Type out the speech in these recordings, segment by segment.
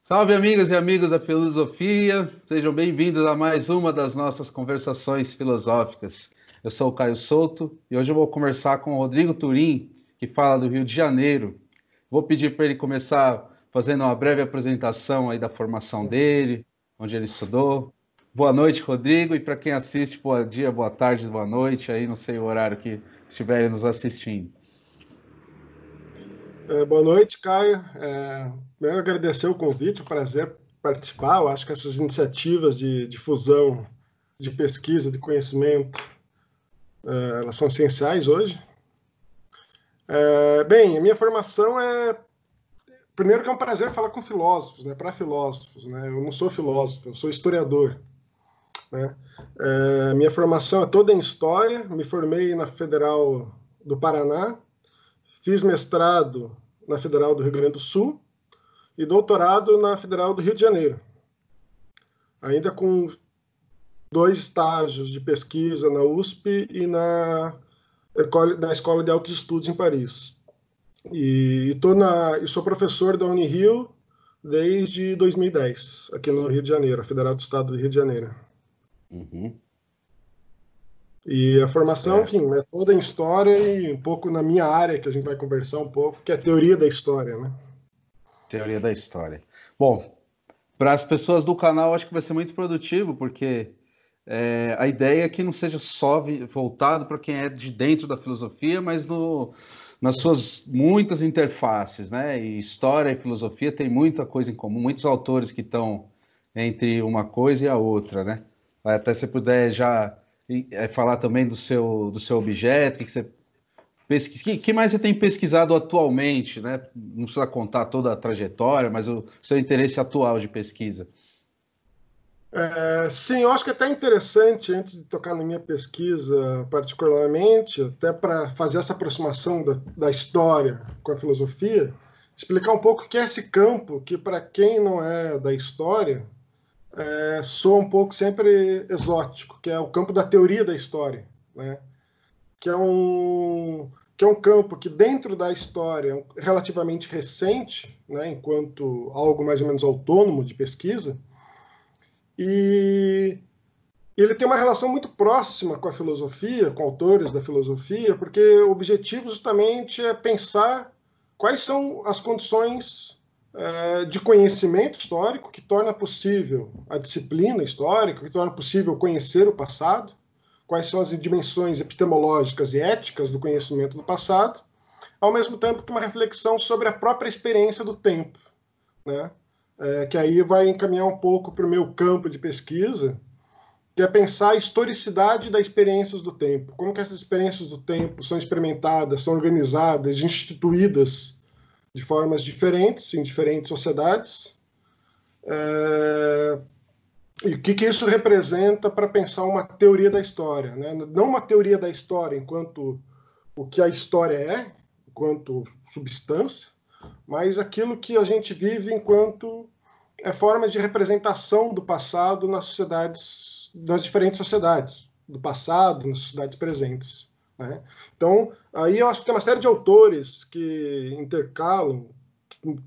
Salve, amigas e amigos da filosofia, sejam bem-vindos a mais uma das nossas conversações filosóficas. Eu sou o Caio Souto e hoje eu vou conversar com o Rodrigo Turim, que fala do Rio de Janeiro. Vou pedir para ele começar fazendo uma breve apresentação aí da formação dele, onde ele estudou. Boa noite, Rodrigo, e para quem assiste, bom dia, boa tarde, boa noite, aí não sei o horário que estiverem nos assistindo. Boa noite, Caio. Primeiro, agradecer o convite, o prazer participar. Eu acho que essas iniciativas de difusão de pesquisa, de conhecimento, elas são essenciais hoje. Bem, a minha formação é... Primeiro que é um prazer falar com filósofos, né, para filósofos, né? Eu não sou filósofo, eu sou historiador, né? Minha formação é toda em História, me formei na Federal do Paraná, fiz mestrado na Federal do Rio Grande do Sul, e doutorado na Federal do Rio de Janeiro, ainda com 2 estágios de pesquisa na USP e na Escola de Altos Estudos em Paris. E sou professor da Unirio desde 2010, aqui no Rio de Janeiro, a Federal do Estado do Rio de Janeiro. Uhum. E a formação, Certo. enfim, é toda em História e um pouco na minha área, que a gente vai conversar um pouco, que é a teoria da história, né? Teoria da história. Bom, para as pessoas do canal, acho que vai ser muito produtivo, porque a ideia é que não seja só voltado para quem é de dentro da filosofia, mas nas suas muitas interfaces, né? E história e filosofia tem muita coisa em comum, muitos autores que estão entre uma coisa e a outra, né? Até se puder já falar também do seu objeto, que você que mais você tem pesquisado atualmente, né? Não precisa contar toda a trajetória, mas o seu interesse atual de pesquisa. Sim, eu acho que é até interessante, antes de tocar na minha pesquisa particularmente, até para fazer essa aproximação da história com a filosofia, explicar um pouco o que é esse campo que, para quem não é da história, soa um pouco sempre exótico, que é o campo da teoria da história, né? Que é um campo que, dentro da história, é relativamente recente, né, enquanto algo mais ou menos autônomo de pesquisa, e ele tem uma relação muito próxima com a filosofia, com autores da filosofia, porque o objetivo justamente é pensar quais são as condições de conhecimento histórico que torna possível a disciplina histórica, que torna possível conhecer o passado, quais são as dimensões epistemológicas e éticas do conhecimento do passado, ao mesmo tempo que uma reflexão sobre a própria experiência do tempo, né? Que aí vai encaminhar um pouco para o meu campo de pesquisa, que é pensar a historicidade das experiências do tempo. Como que essas experiências do tempo são experimentadas, são organizadas, instituídas de formas diferentes em diferentes sociedades. E o que isso representa para pensar uma teoria da história, né? Não uma teoria da história enquanto o que a história é, enquanto substância, mas aquilo que a gente vive enquanto formas de representação do passado nas sociedades, nas diferentes sociedades, do passado, nas sociedades presentes, né? Então, aí eu acho que tem uma série de autores que intercalam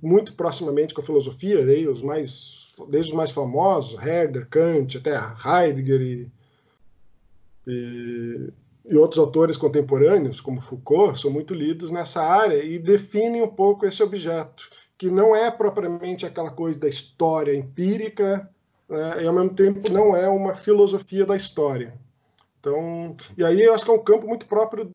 muito proximamente com a filosofia, desde os mais famosos, Herder, Kant, até Heidegger e outros autores contemporâneos, como Foucault, são muito lidos nessa área e definem um pouco esse objeto, que não é propriamente aquela coisa da história empírica, né, e ao mesmo tempo não é uma filosofia da história. Então, e aí eu acho que é um campo muito próprio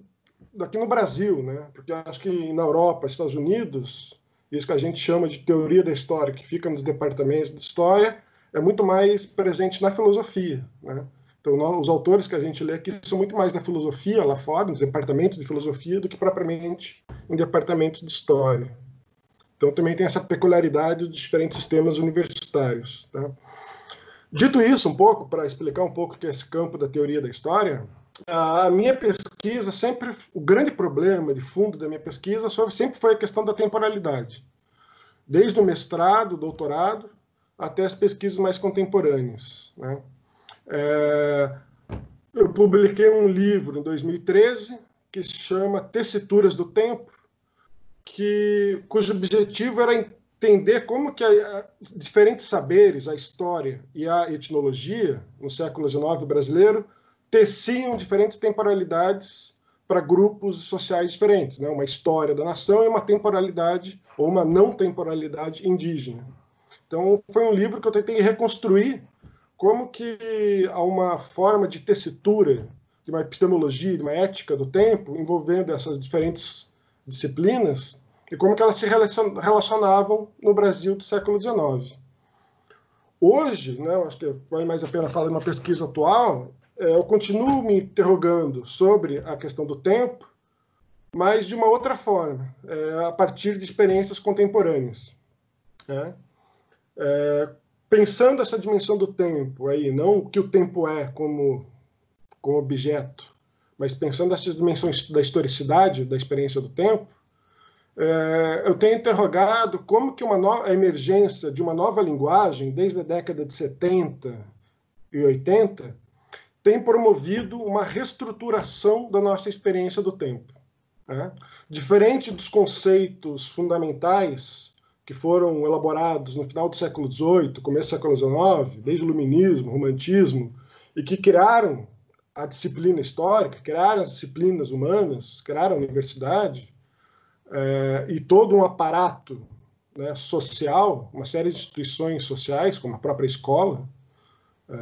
daqui no Brasil, né? Porque eu acho que na Europa, Estados Unidos, isso que a gente chama de teoria da história, que fica nos departamentos de história, é muito mais presente na filosofia, né? Então, os autores que a gente lê aqui são muito mais da filosofia lá fora, nos departamentos de filosofia, do que propriamente em departamentos de história. Então, também tem essa peculiaridade dos diferentes sistemas universitários. Tá? Dito isso, um pouco, para explicar um pouco o que é esse campo da teoria da história, a minha pesquisa sempre, o grande problema de fundo da minha pesquisa sempre foi a questão da temporalidade. Desde o mestrado, doutorado, até as pesquisas mais contemporâneas, né? Eu publiquei um livro em 2013 que se chama Tessituras do Tempo, cujo objetivo era entender como que diferentes saberes, a história e a etnologia, no século XIX brasileiro, teciam diferentes temporalidades para grupos sociais diferentes, né? Uma história da nação e uma temporalidade, ou uma não temporalidade indígena. Então, foi um livro que eu tentei reconstruir como que há uma forma de tessitura, de uma epistemologia, de uma ética do tempo, envolvendo essas diferentes disciplinas, e como que elas se relacionavam no Brasil do século XIX. Hoje, né, eu acho que vale mais a pena falar de uma pesquisa atual, eu continuo me interrogando sobre a questão do tempo, mas de uma outra forma, a partir de experiências contemporâneas. Né? Pensando essa dimensão do tempo, aí, não o que o tempo é como objeto, mas pensando essa dimensão da historicidade da experiência do tempo, eu tenho interrogado como que a emergência de uma nova linguagem, desde a década de 70 e 80, tem promovido uma reestruturação da nossa experiência do tempo. Né? Diferente dos conceitos fundamentais que foram elaborados no final do século XVIII, começo do século XIX, desde o Iluminismo, o Romantismo, e que criaram a disciplina histórica, criaram as disciplinas humanas, criaram a universidade, e todo um aparato, né, social, uma série de instituições sociais, como a própria escola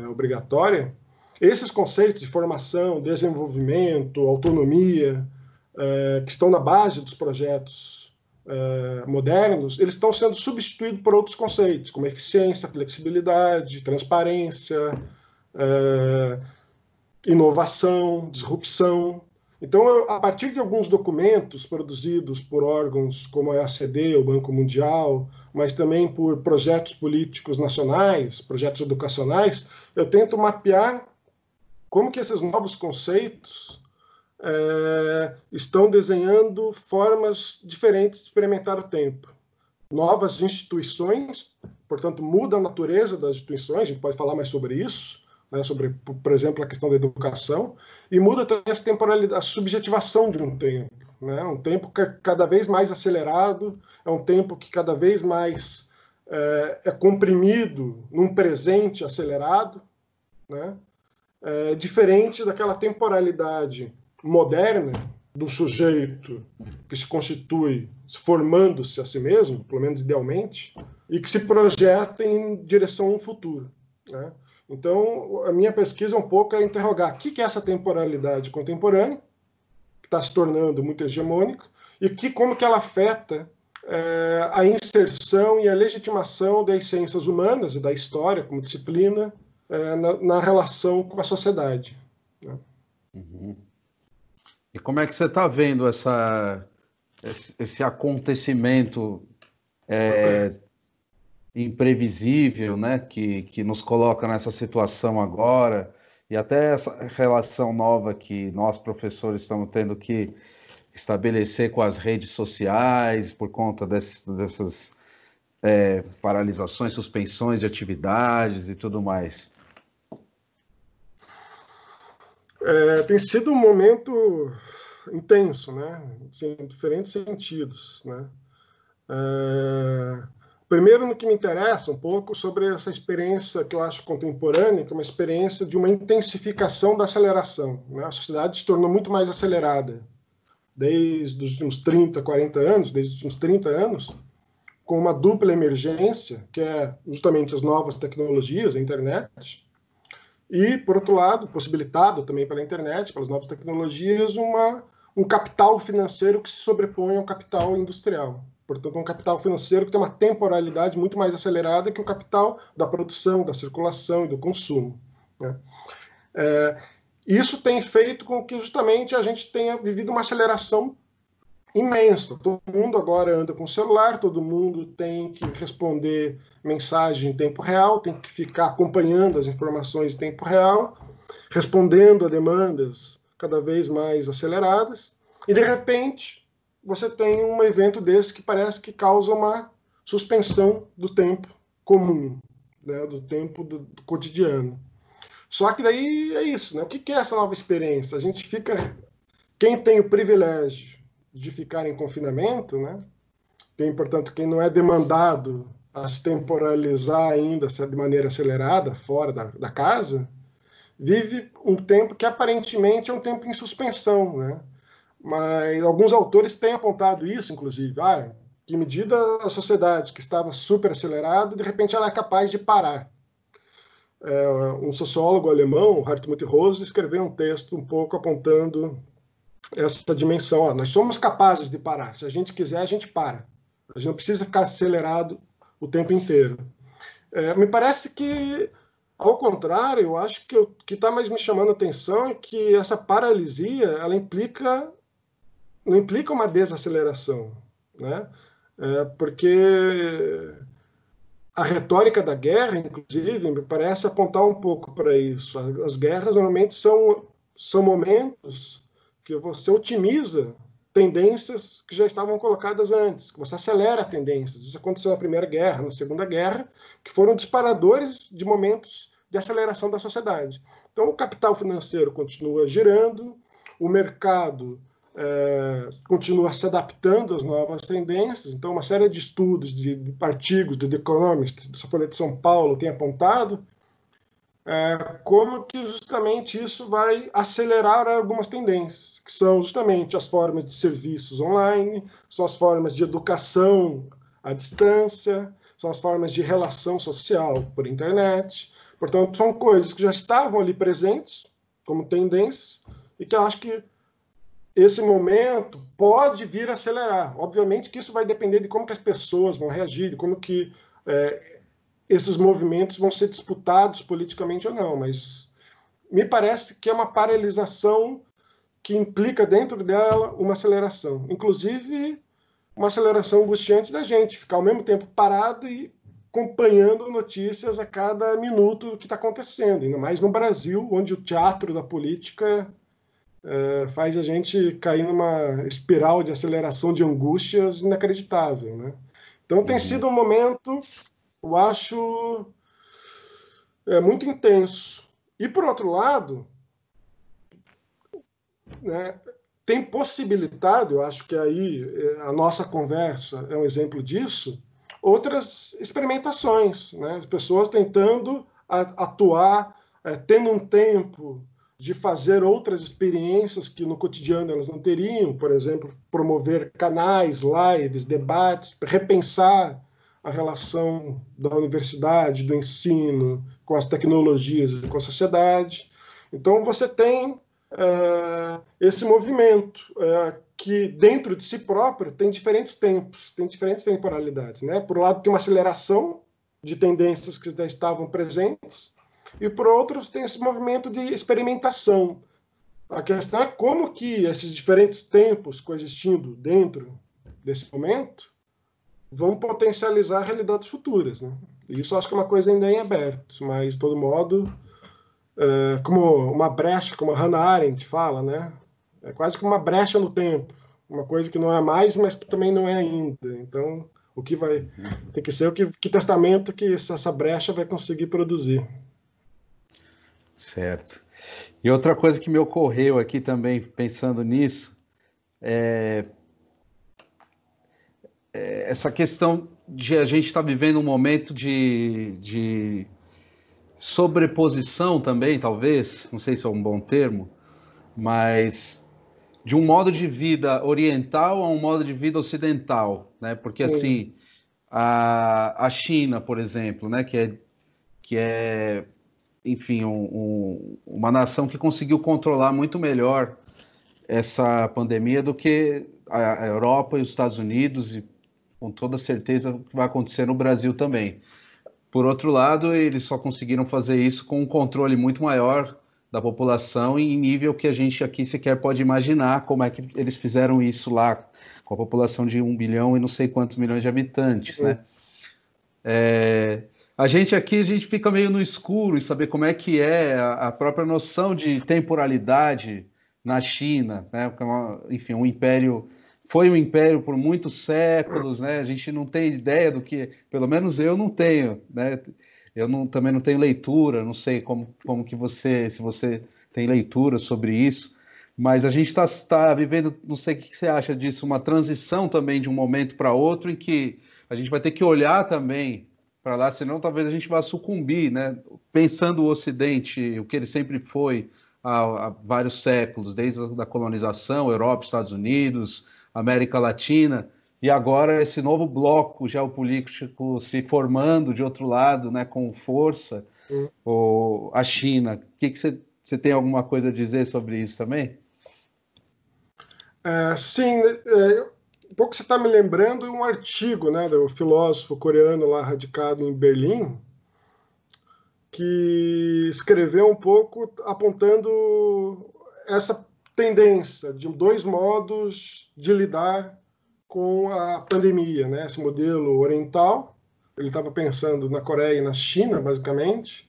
obrigatória, esses conceitos de formação, desenvolvimento, autonomia, que estão na base dos projetos modernos, eles estão sendo substituídos por outros conceitos, como eficiência, flexibilidade, transparência, inovação, disrupção. Então, a partir de alguns documentos produzidos por órgãos como a OECD, o Banco Mundial, mas também por projetos políticos nacionais, projetos educacionais, eu tento mapear como que esses novos conceitos estão desenhando formas diferentes de experimentar o tempo. Novas instituições, portanto, muda a natureza das instituições, a gente pode falar mais sobre isso, né, sobre, por exemplo, a questão da educação, e muda também essa temporalidade, a subjetivação de um tempo. Né? Um tempo cada vez mais acelerado, é um tempo que cada vez mais é comprimido num presente acelerado, né? Diferente daquela temporalidade moderna do sujeito que se constitui formando-se a si mesmo, pelo menos idealmente, e que se projeta em direção a um futuro. Né? Então, a minha pesquisa um pouco é interrogar o que é essa temporalidade contemporânea, que está se tornando muito hegemônica, e como que ela afeta a inserção e a legitimação das ciências humanas e da história como disciplina na relação com a sociedade. Né? Uhum. E como é que você está vendo esse acontecimento imprevisível, né, que nos coloca nessa situação agora, e até essa relação nova que nós, professores, estamos tendo que estabelecer com as redes sociais por conta dessas paralisações, suspensões de atividades e tudo mais? Tem sido um momento intenso, né? Em diferentes sentidos, né? Primeiro, no que me interessa um pouco sobre essa experiência que eu acho contemporânea, que é uma experiência de uma intensificação da aceleração. Né? A sociedade se tornou muito mais acelerada desde os últimos 30, 40 anos, desde os últimos 30 anos, com uma dupla emergência, que é justamente as novas tecnologias, a internet, e, por outro lado, possibilitado também pela internet, pelas novas tecnologias, um capital financeiro que se sobrepõe ao capital industrial. Portanto, um capital financeiro que tem uma temporalidade muito mais acelerada que o capital da produção, da circulação e do consumo. Né? Isso tem feito com que justamente a gente tenha vivido uma aceleração imensa. Todo mundo agora anda com celular, todo mundo tem que responder mensagem em tempo real, tem que ficar acompanhando as informações em tempo real, respondendo a demandas cada vez mais aceleradas, e de repente você tem um evento desse que parece que causa uma suspensão do tempo comum, né, do tempo do cotidiano. Só que daí é isso, né? O que é essa nova experiência? A gente fica... Quem tem o privilégio de ficar em confinamento, né, portanto, quem não é demandado a se temporalizar ainda de maneira acelerada, fora da casa, vive um tempo que aparentemente é um tempo em suspensão, né? Mas alguns autores têm apontado isso, inclusive. Que medida a sociedade que estava super acelerada, de repente ela é capaz de parar. Um sociólogo alemão, Hartmut Rose, escreveu um texto um pouco apontando essa dimensão. Nós somos capazes de parar. Se a gente quiser, a gente para. A gente não precisa ficar acelerado o tempo inteiro. Me parece que, ao contrário, eu acho que o que está mais me chamando a atenção é que essa paralisia ela não implica uma desaceleração, né? Porque a retórica da guerra, inclusive, me parece apontar um pouco para isso. As guerras normalmente são momentos que você otimiza tendências que já estavam colocadas antes, que você acelera tendências. Isso aconteceu na Primeira Guerra, na Segunda Guerra, que foram disparadores de momentos de aceleração da sociedade. Então, o capital financeiro continua girando, o mercado continua se adaptando às novas tendências. Então, uma série de estudos, de artigos do The Economist, da Folha de São Paulo, tem apontado como que justamente isso vai acelerar algumas tendências, que são justamente as formas de serviços online, são as formas de educação à distância, são as formas de relação social por internet. Portanto, são coisas que já estavam ali presentes como tendências e que eu acho que esse momento pode vir a acelerar. Obviamente que isso vai depender de como que as pessoas vão reagir, de como que esses movimentos vão ser disputados politicamente ou não, mas me parece que é uma paralisação que implica dentro dela uma aceleração, inclusive uma aceleração angustiante da gente, ficar ao mesmo tempo parado e acompanhando notícias a cada minuto do que está acontecendo, ainda mais no Brasil, onde o teatro da política faz a gente cair numa espiral de aceleração de angústias inacreditável, né? Então tem sido um momento, eu acho, muito intenso. E, por outro lado, né, tem possibilitado, eu acho que aí a nossa conversa é um exemplo disso, outras experimentações, né? As pessoas tentando atuar, tendo um tempo de fazer outras experiências que no cotidiano elas não teriam, por exemplo, promover canais, lives, debates, repensar a relação da universidade, do ensino, com as tecnologias e com a sociedade. Então, você tem esse movimento que, dentro de si próprio, tem diferentes tempos, tem diferentes temporalidades, né? Por um lado, tem uma aceleração de tendências que já estavam presentes, e por outros tem esse movimento de experimentação. A questão é como que esses diferentes tempos coexistindo dentro desse momento vão potencializar realidades futuras, né? E isso eu acho que é uma coisa ainda em aberto, mas de todo modo, como uma brecha, como a Hannah Arendt fala, né? É quase que uma brecha no tempo, uma coisa que não é mais, mas que também não é ainda. Então, o que vai ter que ser que testamento que essa brecha vai conseguir produzir. Certo. E outra coisa que me ocorreu aqui também, pensando nisso, essa questão de a gente estar vivendo um momento de sobreposição também, talvez, não sei se é um bom termo, mas de um modo de vida oriental a um modo de vida ocidental, né? Porque assim, a China, por exemplo, né, que é enfim, uma nação que conseguiu controlar muito melhor essa pandemia do que a Europa e os Estados Unidos, e com toda certeza vai acontecer no Brasil também. Por outro lado, eles só conseguiram fazer isso com um controle muito maior da população em nível que a gente aqui sequer pode imaginar como é que eles fizeram isso lá, com a população de 1 bilhão e não sei quantos milhões de habitantes, né? A gente aqui, a gente fica meio no escuro em saber como é que é a própria noção de temporalidade na China, né? Enfim, um império, foi um império por muitos séculos, né? A gente não tem ideia do que, pelo menos eu não tenho, né? Eu não, também não tenho leitura, não sei como que você, se você tem leitura sobre isso, Mas a gente está vivendo, não sei o que você acha disso, uma transição também de um momento para outro em que a gente vai ter que olhar também para lá, senão talvez a gente vá sucumbir, né? Pensando o Ocidente, o que ele sempre foi há vários séculos, desde a da colonização, Europa, Estados Unidos, América Latina, e agora esse novo bloco geopolítico se formando de outro lado, né, com força, ou a China. O que você tem alguma coisa a dizer sobre isso também? Sim, um pouco você está me lembrando um artigo, né, do filósofo coreano lá radicado em Berlim, que escreveu um pouco apontando essa tendência de dois modos de lidar com a pandemia, né? Esse modelo oriental, ele estava pensando na Coreia e na China, basicamente,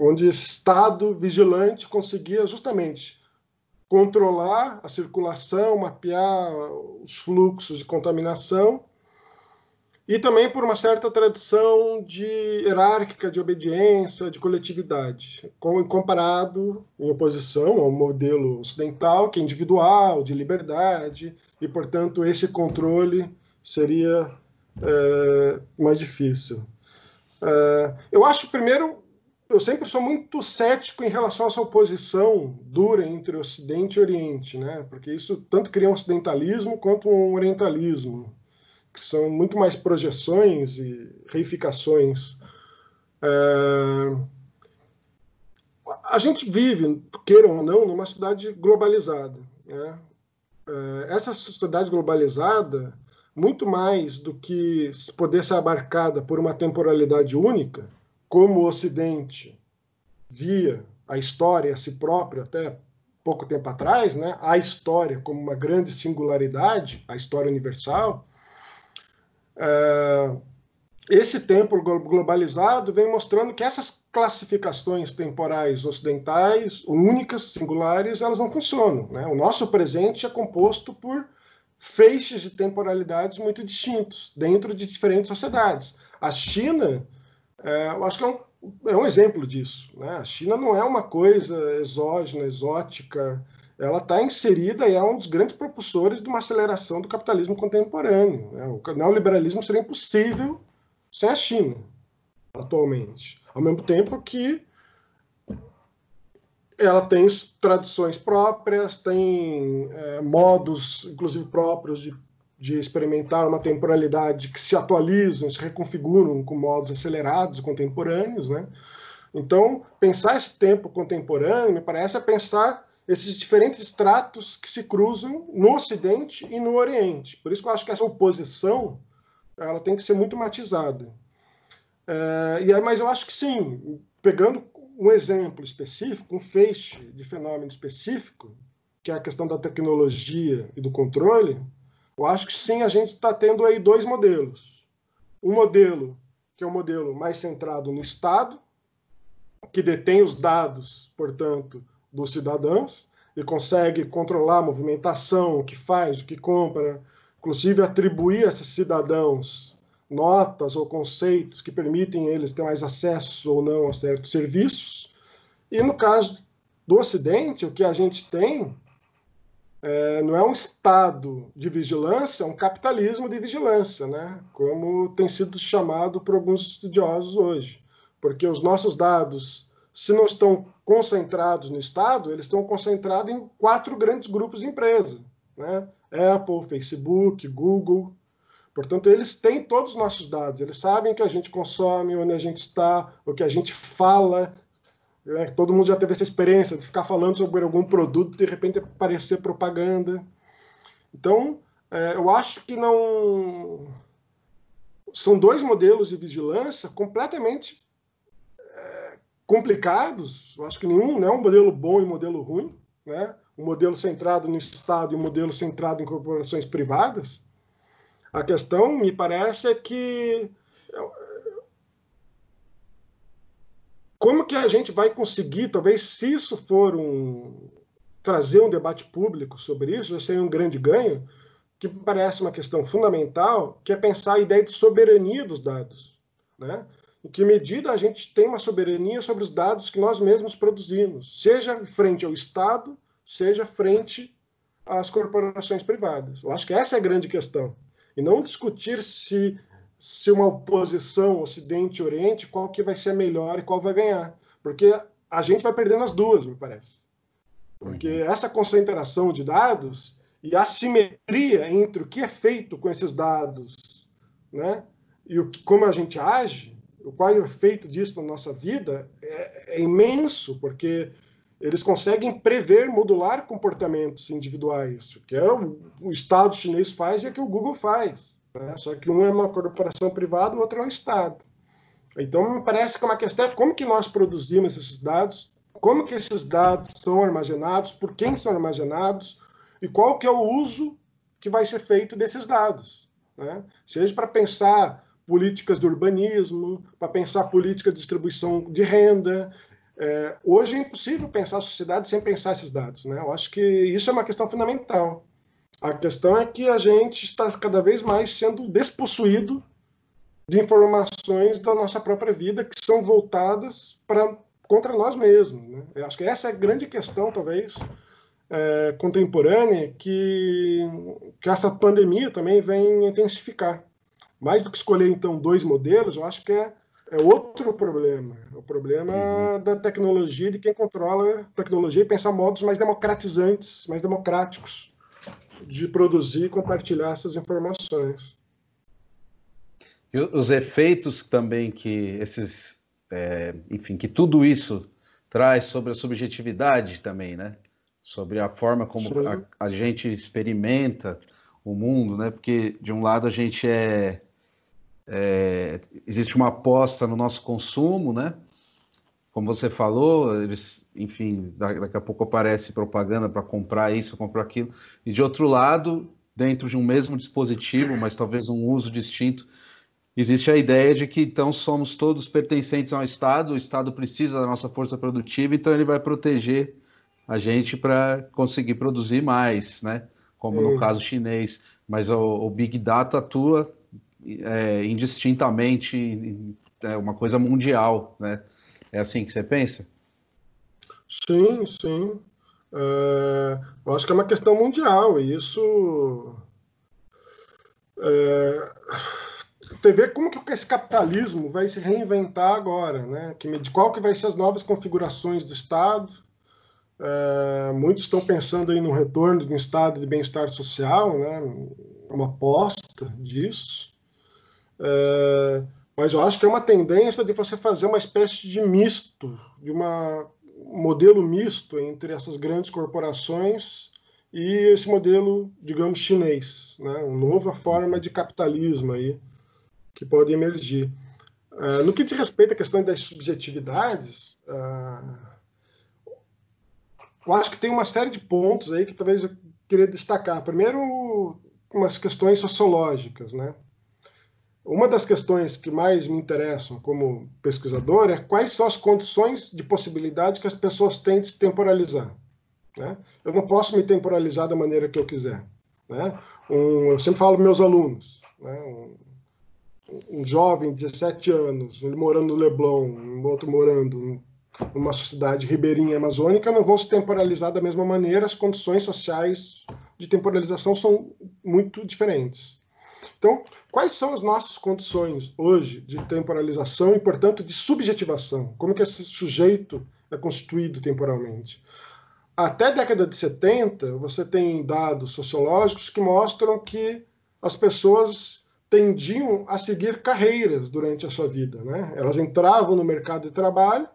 onde esse Estado vigilante conseguia justamente controlar a circulação, mapear os fluxos de contaminação, e também por uma certa tradição de hierárquica, de obediência, de coletividade, comparado em oposição ao modelo ocidental, que é individual, de liberdade, e, portanto, esse controle seria mais difícil. Eu acho, primeiro, eu sempre sou muito cético em relação a essa oposição dura entre Ocidente e Oriente, né? Porque isso tanto cria um ocidentalismo quanto um orientalismo, que são muito mais projeções e reificações. A gente vive, queiram ou não, numa sociedade globalizada, né? Essa sociedade globalizada, muito mais do que poder ser abarcada por uma temporalidade única, como o Ocidente via a história a si próprio até pouco tempo atrás, né? A história como uma grande singularidade, a história universal, esse tempo globalizado vem mostrando que essas classificações temporais ocidentais, únicas, singulares, elas não funcionam, né? O nosso presente é composto por feixes de temporalidades muito distintos dentro de diferentes sociedades. A China, eu acho que é um exemplo disso, né? A China não é uma coisa exógena, exótica, ela está inserida e é um dos grandes propulsores de uma aceleração do capitalismo contemporâneo, né? O neoliberalismo seria impossível sem a China, atualmente. Ao mesmo tempo que ela tem tradições próprias, tem modos, inclusive próprios, de experimentar uma temporalidade que se atualizam, se reconfiguram com modos acelerados e contemporâneos, né? Então, pensar esse tempo contemporâneo, me parece, é pensar esses diferentes estratos que se cruzam no Ocidente e no Oriente. Por isso que eu acho que essa oposição ela tem que ser muito matizada. Mas eu acho que sim, pegando um exemplo específico, um feixe de fenômeno específico, que é a questão da tecnologia e do controle, eu acho que sim, a gente está tendo aí dois modelos. Um modelo que é um modelo mais centrado no Estado, que detém os dados, portanto, dos cidadãos, e consegue controlar a movimentação, o que faz, o que compra, inclusive atribuir a esses cidadãos notas ou conceitos que permitem eles ter mais acesso ou não a certos serviços. E no caso do Ocidente, o que a gente tem não é um Estado de vigilância, é um capitalismo de vigilância, né? Como tem sido chamado por alguns estudiosos hoje. Porque os nossos dados, se não estão concentrados no Estado, eles estão concentrados em 4 grandes grupos de empresas, né? Apple, Facebook, Google. Portanto, eles têm todos os nossos dados, eles sabem o que a gente consome, onde a gente está, o que a gente fala. Todo mundo já teve essa experiência de ficar falando sobre algum produto e de repente aparecer propaganda. Então, eu acho que não. São dois modelos de vigilância completamente complicados. Eu acho que nenhum não é um modelo bom e um modelo ruim, né? Um modelo centrado no Estado e um modelo centrado em corporações privadas. A questão, me parece, é que como que a gente vai conseguir, talvez se isso for trazer um debate público sobre isso, já seria um grande ganho, que me parece uma questão fundamental, que é pensar a ideia de soberania dos dados, né? Em que medida a gente tem uma soberania sobre os dados que nós mesmos produzimos, seja frente ao Estado, seja frente às corporações privadas. Eu acho que essa é a grande questão. E não discutir se uma oposição Ocidente e Oriente, qual que vai ser a melhor e qual vai ganhar. Porque a gente vai perdendo as duas, me parece. Porque essa concentração de dados e a simetria entre o que é feito com esses dados, né, e como a gente age, qual é o efeito disso na nossa vida, é imenso, porque eles conseguem prever, modular comportamentos individuais, o que o Estado chinês faz e o que o Google faz. Né? Só que um é uma corporação privada, o outro é um Estado. Então, me parece que é uma questão é como que nós produzimos esses dados, como que esses dados são armazenados, por quem são armazenados e qual que é o uso que vai ser feito desses dados. Né? Seja para pensar políticas de urbanismo, para pensar política de distribuição de renda. Hoje é impossível pensar a sociedade sem pensar esses dados. Né? Eu acho que isso é uma questão fundamental. A questão é que a gente está cada vez mais sendo despossuído de informações da nossa própria vida que são voltadas contra nós mesmos. Né? Eu acho que essa é a grande questão, talvez, contemporânea, que essa pandemia também vem intensificar. Mais do que escolher, então, dois modelos, eu acho que é outro problema. O problema da tecnologia, de quem controla a tecnologia e pensar modos mais democratizantes, mais democráticos de produzir e compartilhar essas informações. E os efeitos também que enfim, que tudo isso traz sobre a subjetividade também, né? Sobre a forma como a gente experimenta o mundo, né? Porque de um lado a gente existe uma aposta no nosso consumo, né? Como você falou, eles, enfim, daqui a pouco aparece propaganda para comprar isso, comprar aquilo. E de outro lado, dentro de um mesmo dispositivo, mas talvez um uso distinto, existe a ideia de que então somos todos pertencentes ao Estado, o Estado precisa da nossa força produtiva, então ele vai proteger a gente para conseguir produzir mais, né? Como no caso chinês. Mas o Big Data atua indistintamente, é uma coisa mundial, né? É assim que você pensa? Sim, sim. Eu acho que é uma questão mundial, e isso. Você vê como que esse capitalismo vai se reinventar agora, né? De qual que vai ser as novas configurações do Estado. Muitos estão pensando aí no retorno de um estado de bem-estar social, né? Uma aposta disso. Mas eu acho que é uma tendência de você fazer uma espécie de misto, de um modelo misto entre essas grandes corporações e esse modelo, digamos, chinês, né? Uma nova forma de capitalismo aí que pode emergir. No que diz respeito à questão das subjetividades, eu acho que tem uma série de pontos aí que talvez eu queria destacar. Primeiro, umas questões sociológicas, né? Uma das questões que mais me interessam como pesquisador é quais são as condições de possibilidade que as pessoas têm de se temporalizar. Né? Eu não posso me temporalizar da maneira que eu quiser. Né? Eu sempre falo para meus alunos, né? Um jovem de 17 anos, ele morando no Leblon, um outro morando numa sociedade ribeirinha amazônica, não vão se temporalizar da mesma maneira, as condições sociais de temporalização são muito diferentes. Então, quais são as nossas condições hoje de temporalização e, portanto, de subjetivação? Como que esse sujeito é constituído temporalmente? Até a década de 70, você tem dados sociológicos que mostram que as pessoas tendiam a seguir carreiras durante a sua vida. Né? Elas entravam no mercado de trabalho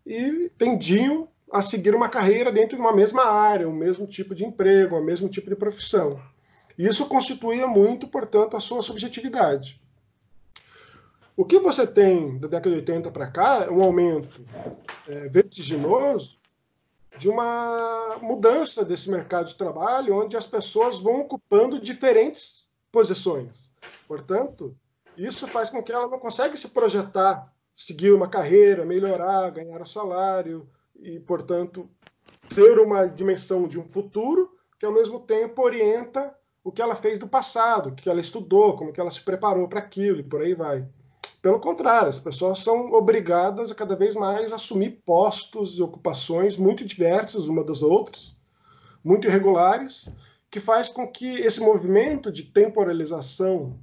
e tendiam a seguir uma carreira dentro de uma mesma área, o mesmo tipo de emprego, o mesmo tipo de profissão. Isso constituía muito, portanto, a sua subjetividade. O que você tem da década de 80 para cá é um aumento vertiginoso de uma mudança desse mercado de trabalho, onde as pessoas vão ocupando diferentes posições. Portanto, isso faz com que ela não consiga se projetar, seguir uma carreira, melhorar, ganhar um salário e, portanto, ter uma dimensão de um futuro que, ao mesmo tempo, orienta o que ela fez do passado, o que ela estudou, como que ela se preparou para aquilo e por aí vai. Pelo contrário, as pessoas são obrigadas a cada vez mais assumir postos e ocupações muito diversas uma das outras, muito irregulares, que faz com que esse movimento de temporalização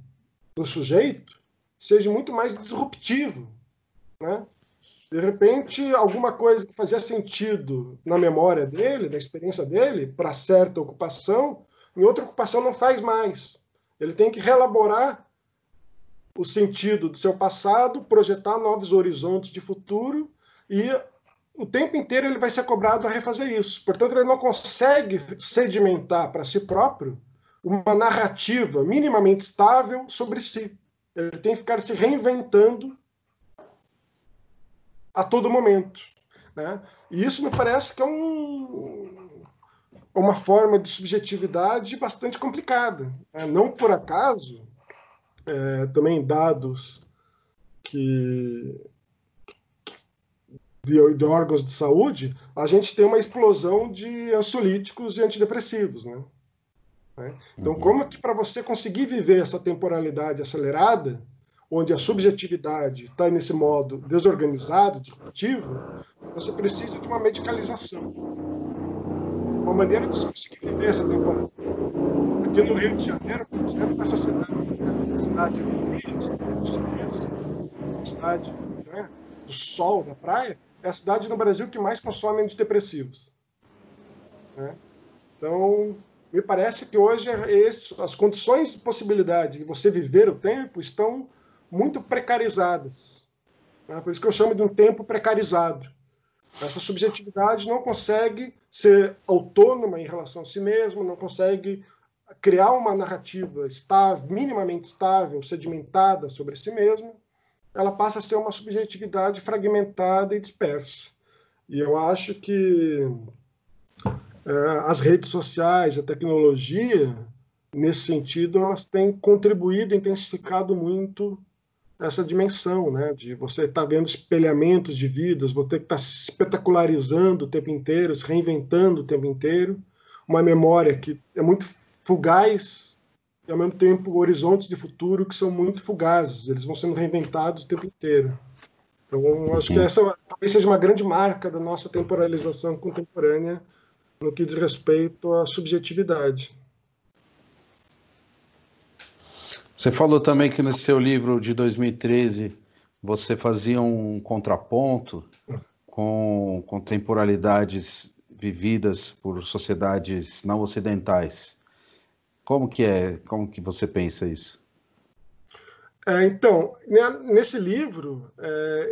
do sujeito seja muito mais disruptivo, né? De repente, alguma coisa que fazia sentido na memória dele, na experiência dele, para certa ocupação, em outra ocupação não faz mais. Ele tem que reelaborar o sentido do seu passado, projetar novos horizontes de futuro, e o tempo inteiro ele vai ser cobrado a refazer isso. Portanto, ele não consegue sedimentar para si próprio uma narrativa minimamente estável sobre si. Ele tem que ficar se reinventando a todo momento, né? E isso me parece que é uma forma de subjetividade bastante complicada, né? Não por acaso, também dados de órgãos de saúde, a gente tem uma explosão de ansiolíticos e antidepressivos, né? Então, como que para você conseguir viver essa temporalidade acelerada, onde a subjetividade está nesse modo desorganizado, disruptivo, você precisa de uma medicalização. Uma maneira de se conseguir viver essa temporalidade. Aqui no Rio de Janeiro, por exemplo, a sociedade, a cidade né, do sol, da praia, é a cidade no Brasil que mais consome antidepressivos, né? Então, me parece que hoje as condições de possibilidade de você viver o tempo estão muito precarizadas, né? Por isso que eu chamo de um tempo precarizado. Essa subjetividade não consegue ser autônoma em relação a si mesma, não consegue criar uma narrativa estável, minimamente estável, sedimentada sobre si mesma. Ela passa a ser uma subjetividade fragmentada e dispersa. E eu acho que as redes sociais, a tecnologia, nesse sentido, elas têm contribuído, intensificado muito essa dimensão, né? De você estar vendo espelhamentos de vidas, você estar se espetacularizando o tempo inteiro, se reinventando o tempo inteiro, uma memória que é muito fugaz e, ao mesmo tempo, horizontes de futuro que são muito fugazes, eles vão sendo reinventados o tempo inteiro. Então, acho que essa talvez seja uma grande marca da nossa temporalização contemporânea no que diz respeito à subjetividade. Você falou também que no seu livro de 2013 você fazia um contraponto com temporalidades vividas por sociedades não ocidentais. Como que é? Como que você pensa isso? Então, nesse livro,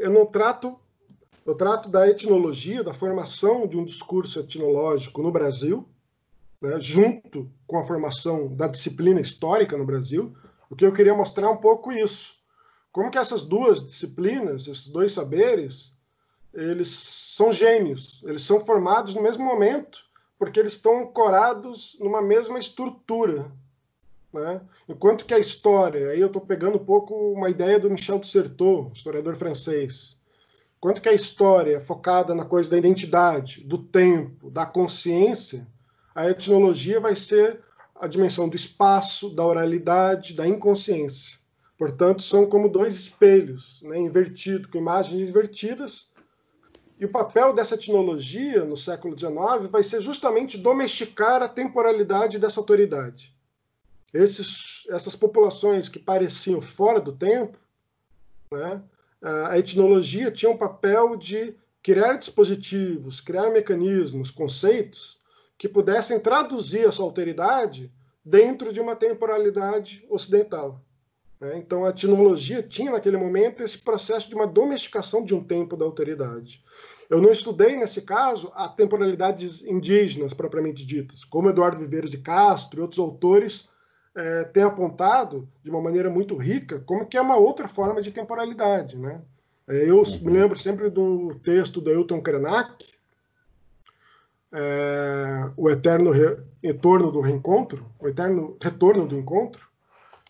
eu trato da etnologia, da formação de um discurso etnológico no Brasil, né, junto com a formação da disciplina histórica no Brasil, porque eu queria mostrar um pouco isso. Como que essas duas disciplinas, esses dois saberes, eles são gêmeos, eles são formados no mesmo momento, porque eles estão ancorados numa mesma estrutura, né? Enquanto que a história, aí eu estou pegando um pouco uma ideia do Michel de Certeau, historiador francês, enquanto que a história é focada na coisa da identidade, do tempo, da consciência, a etnologia vai ser a dimensão do espaço, da oralidade, da inconsciência. Portanto, são como dois espelhos, né, invertidos, com imagens invertidas. E o papel dessa etnologia no século XIX vai ser justamente domesticar a temporalidade dessa autoridade. Essas populações que pareciam fora do tempo, né, a etnologia tinha um papel de criar dispositivos, criar mecanismos, conceitos que pudessem traduzir essa alteridade dentro de uma temporalidade ocidental. Então, a etnologia tinha, naquele momento, esse processo de uma domesticação de um tempo da alteridade. Eu não estudei, nesse caso, a temporalidades indígenas, propriamente ditas, como Eduardo Viveiros de Castro e outros autores têm apontado, de uma maneira muito rica, como que é uma outra forma de temporalidade, né? Eu me lembro sempre do texto do Ailton Krenak, O Eterno Retorno do Reencontro, O Eterno Retorno do Encontro,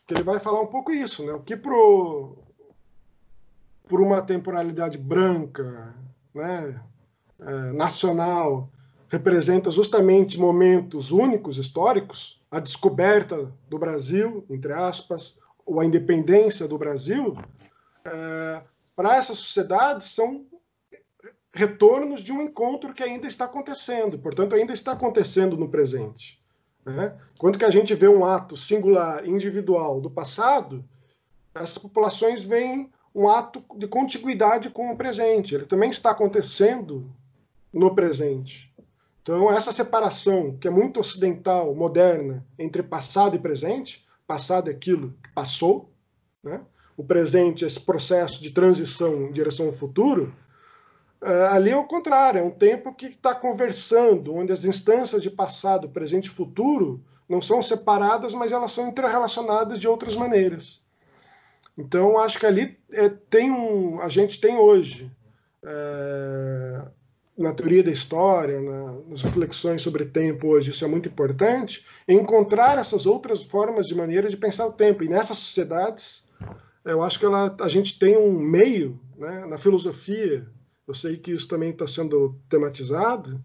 que ele vai falar um pouco isso, né? O que por uma temporalidade branca, né, nacional, representa justamente momentos únicos históricos, a descoberta do Brasil, entre aspas, ou a independência do Brasil, para essas sociedades são retornos de um encontro que ainda está acontecendo, portanto, ainda está acontecendo no presente. Né? Quando que a gente vê um ato singular, individual do passado, essas populações veem um ato de contiguidade com o presente. Ele também está acontecendo no presente. Então, essa separação, que é muito ocidental, moderna, entre passado e presente, passado é aquilo que passou, né? O presente é esse processo de transição em direção ao futuro, ali é o contrário, é um tempo que está conversando, onde as instâncias de passado, presente e futuro não são separadas, mas elas são interrelacionadas de outras maneiras. Então, acho que ali a gente tem hoje, na teoria da história, nas reflexões sobre tempo hoje, isso é muito importante, encontrar essas outras formas de maneira de pensar o tempo. E nessas sociedades, eu acho que a gente tem um meio, né, na filosofia, eu sei que isso também está sendo tematizado,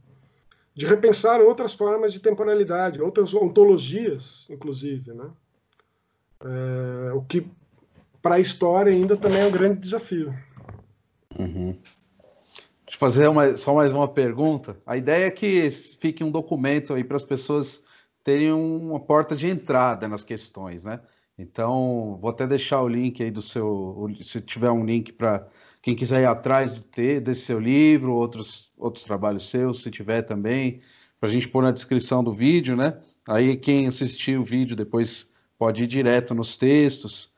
de repensar outras formas de temporalidade, outras ontologias, inclusive, né? O que para a história ainda também é um grande desafio. Uhum. Deixa eu fazer só mais uma pergunta. A ideia é que fique um documento aí para as pessoas terem uma porta de entrada nas questões, né? Então, vou até deixar o link aí se tiver um link para quem quiser ir atrás desse seu livro, outros trabalhos seus, se tiver também, para a gente pôr na descrição do vídeo, né? Aí quem assistir o vídeo depois pode ir direto nos textos.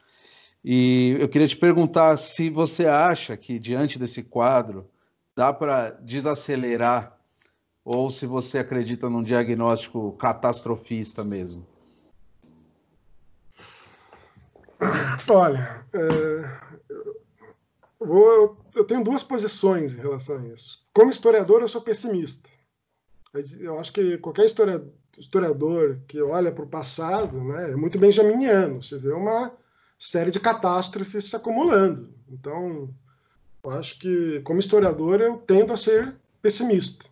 E eu queria te perguntar se você acha que, diante desse quadro, dá para desacelerar ou se você acredita num diagnóstico catastrofista mesmo. Olha, eu tenho duas posições em relação a isso. Como historiador, eu sou pessimista. Eu acho que qualquer historiador que olha para o passado, né, é muito benjaminiano. Você vê uma série de catástrofes se acumulando. Então, eu acho que, como historiador, eu tendo a ser pessimista.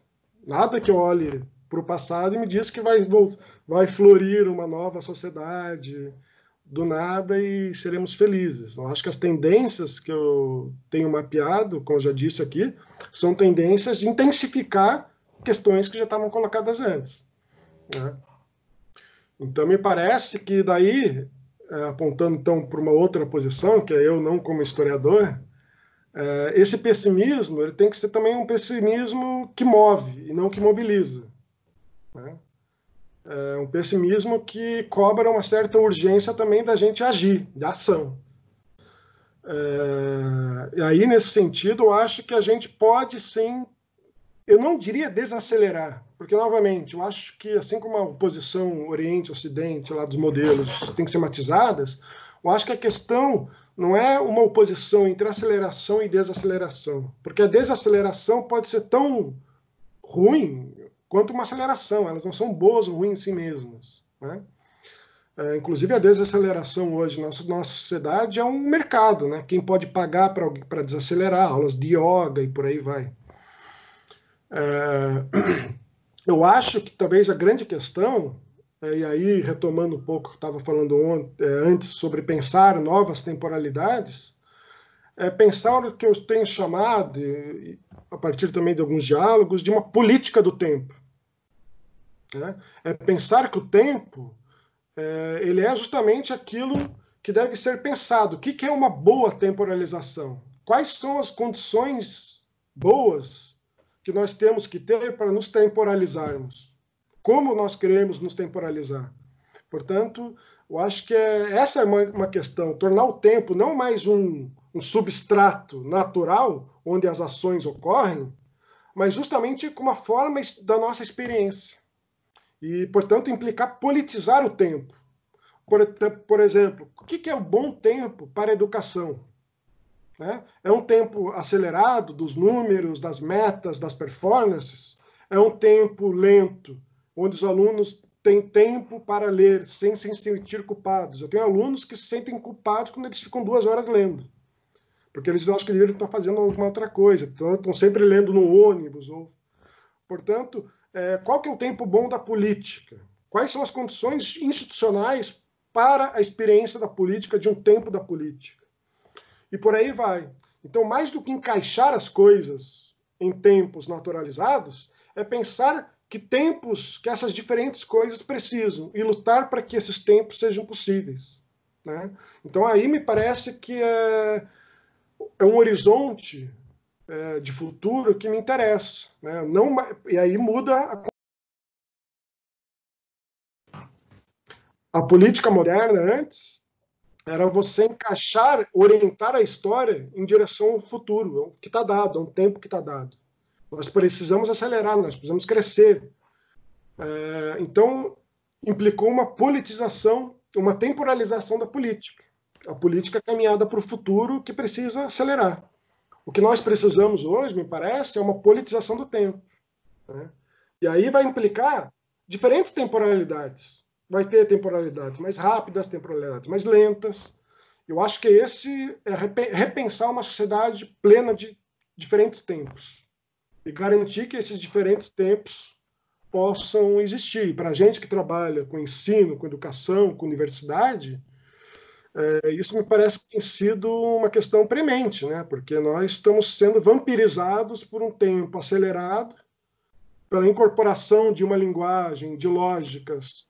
Nada que eu olhe para o passado e me diz que vai florir uma nova sociedade do nada e seremos felizes. Eu acho que as tendências que eu tenho mapeado, como eu já disse aqui, são tendências de intensificar questões que já estavam colocadas antes. Né? Então, me parece que daí, apontando então para uma outra posição, que é eu não como historiador, esse pessimismo ele tem que ser também um pessimismo que move e não que mobiliza. Né? É um pessimismo que cobra uma certa urgência também da gente agir, de ação. E aí, nesse sentido, eu acho que a gente pode sim, eu não diria desacelerar, porque, novamente, eu acho que, assim como a oposição Oriente-Ocidente, lá dos modelos, tem que ser matizadas, eu acho que a questão não é uma oposição entre aceleração e desaceleração, porque a desaceleração pode ser tão ruim quanto uma aceleração, elas não são boas ou ruins em si mesmas. Né? Inclusive, a desaceleração hoje na nossa sociedade é um mercado, né? Quem pode pagar para desacelerar, aulas de yoga e por aí vai. Eu acho que talvez a grande questão, e aí retomando um pouco o que estava falando antes sobre pensar novas temporalidades, é pensar o que eu tenho chamado, a partir também de alguns diálogos, de uma política do tempo. Né? É pensar que o tempo ele é justamente aquilo que deve ser pensado. O que é uma boa temporalização? Quais são as condições boas que nós temos que ter para nos temporalizarmos? Como nós queremos nos temporalizar? Portanto, eu acho que essa é uma questão, tornar o tempo não mais um substrato natural onde as ações ocorrem, mas justamente como uma forma da nossa experiência. E, portanto, implicar politizar o tempo. Por exemplo, o que é o bom tempo para a educação? Né? É um tempo acelerado dos números, das metas, das performances? É um tempo lento, onde os alunos têm tempo para ler sem se sentir culpados? Eu tenho alunos que se sentem culpados quando eles ficam 2 horas lendo, porque eles acham que deveriam estar fazendo alguma outra coisa, então estão sempre lendo no ônibus. Portanto, qual que é o tempo bom da política? Quais são as condições institucionais para a experiência da política, de um tempo da política? E por aí vai. Então, mais do que encaixar as coisas em tempos naturalizados é pensar que tempos, que essas diferentes coisas precisam e lutar para que esses tempos sejam possíveis, né? Então aí me parece que é um horizonte de futuro que me interessa, né? Não, e aí muda a política moderna antes era você encaixar, orientar a história em direção ao futuro, que está dado, a um tempo que está dado. Nós precisamos acelerar, nós precisamos crescer. Então, implicou uma politização, uma temporalização da política. A política caminhada para o futuro que precisa acelerar. O que nós precisamos hoje, me parece, é uma politização do tempo, né? E aí vai implicar diferentes temporalidades. Vai ter temporalidades mais rápidas, temporalidades mais lentas. Eu acho que esse é repensar uma sociedade plena de diferentes tempos e garantir que esses diferentes tempos possam existir. Para a gente que trabalha com ensino, com educação, com universidade, isso me parece que tem sido uma questão premente, né? Porque nós estamos sendo vampirizados por um tempo acelerado, pela incorporação de uma linguagem, de lógicas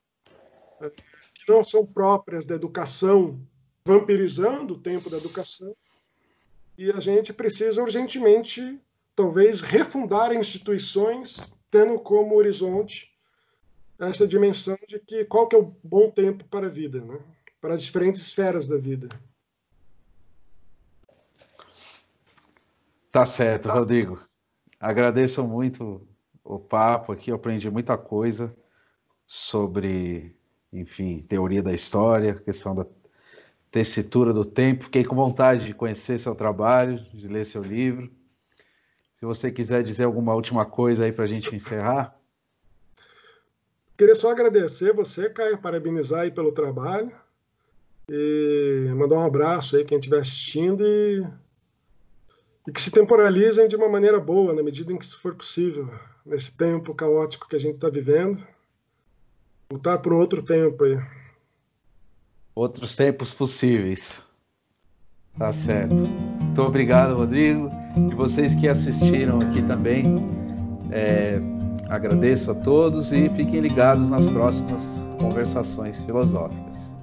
que não são próprias da educação, vampirizando o tempo da educação, e a gente precisa urgentemente, talvez, refundar instituições, tendo como horizonte essa dimensão de que qual que é o bom tempo para a vida, né? Para as diferentes esferas da vida. Tá certo, Rodrigo. Agradeço muito o papo aqui, eu aprendi muita coisa sobre, enfim, teoria da história, questão da tessitura do tempo. Fiquei com vontade de conhecer seu trabalho, de ler seu livro. Se você quiser dizer alguma última coisa aí para a gente encerrar. Queria só agradecer você, Caio, parabenizar aí pelo trabalho e mandar um abraço aí quem estiver assistindo e que se temporalizem de uma maneira boa, na medida em que isso for possível, nesse tempo caótico que a gente está vivendo. Lutar por um outro tempo aí. Outros tempos possíveis. Tá certo. Muito obrigado, Rodrigo. E vocês que assistiram aqui também, agradeço a todos e fiquem ligados nas próximas conversações filosóficas.